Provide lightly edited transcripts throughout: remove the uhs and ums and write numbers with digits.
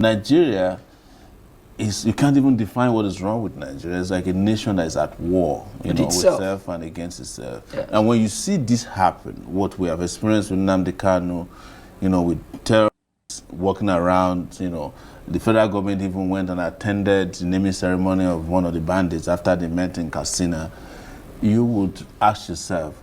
Nigeria is, you can't even define what is wrong with Nigeria. It's like a nation that is at war, with itself and against itself. Yeah. And when you see this happen, what we have experienced with Nnamdi Kanu, with terrorists walking around, the federal government even went and attended the naming ceremony of one of the bandits after they met in Katsina, you would ask yourself,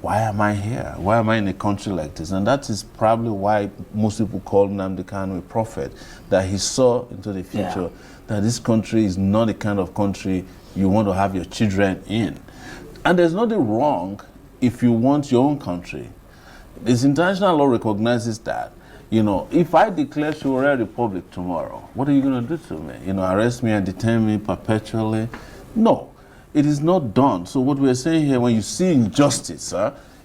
why am I here? Why am I in a country like this? And that is probably why most people call Nnamdi Kanu a prophet, that he saw into the future that this country is not the kind of country you want to have your children in. And there's nothing wrong if you want your own country. This international law recognizes that. If I declare Sowore Republic tomorrow, what are you going to do to me? Arrest me and detain me perpetually? No. It is not done. So what we're saying here, when you see injustice,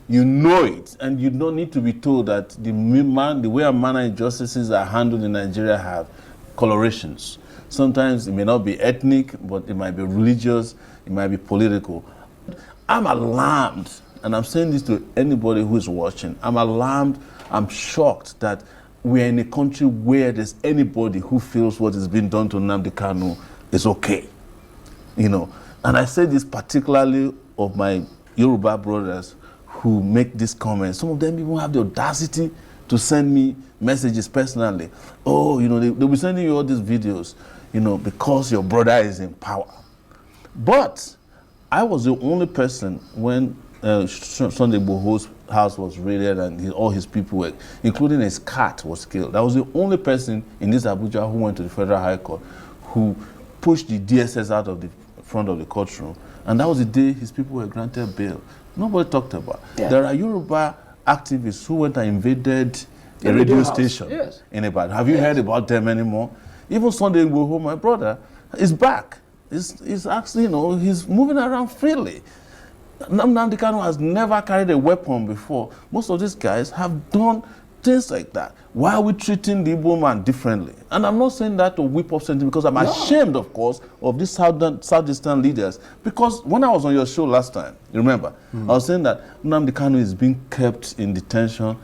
you know it, and you don't need to be told that the way and manner injustices are handled in Nigeria have colorations. Sometimes it may not be ethnic, but it might be religious, it might be political. I'm alarmed, and I'm saying this to anybody who is watching. I'm alarmed, I'm shocked that we're in a country where there's anybody who feels what is being done to Nnamdi Kanu is okay. And I say this particularly of my Yoruba brothers who make these comments. Some of them even have the audacity to send me messages personally. Oh, they'll be sending you all these videos, because your brother is in power. But I was the only person when Sunday Igboho's house was raided and all his people were, including his cat, was killed. I was the only person in this Abuja who went to the Federal High Court who pushed the DSS out of the front of the courtroom, and that was the day his people were granted bail. Nobody talked about. Yeah. There are Yoruba activists who went and invaded a radio station in Ibadan. Have you heard about them anymore? Even Sunday Igboho, my brother, is back. He's actually, he's moving around freely. Nnamdi Kanu has never carried a weapon before. Most of these guys have done things like that. Why are we treating the Igbo man differently? And I'm not saying that to whip up something, because I'm ashamed, of course, of these Southeastern leaders. Because when I was on your show last time, you remember, I was saying that Nnamdi Kanu is being kept in detention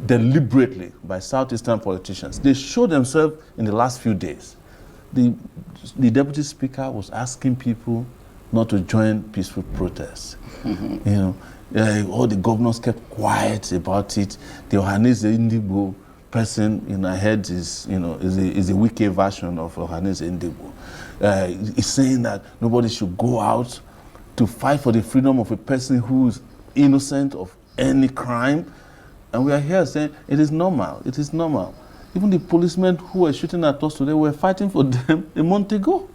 deliberately by Southeastern politicians. They showed themselves in the last few days. The deputy speaker was asking people not to join peaceful protests. All the governors kept quiet about it. The Ohaneze Ndigbo person, I heard is a wicked version of Ohaneze Ndigbo. He's saying that nobody should go out to fight for the freedom of a person who is innocent of any crime. And we are here saying it is normal. It is normal. Even the policemen who were shooting at us today were fighting for them a month ago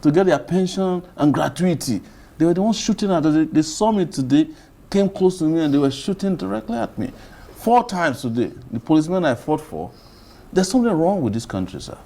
to get their pension and gratuity. They were the ones shooting at us. They saw me today, came close to me, and they were shooting directly at me. 4 times today, the policemen I fought for. There's something wrong with this country, sir.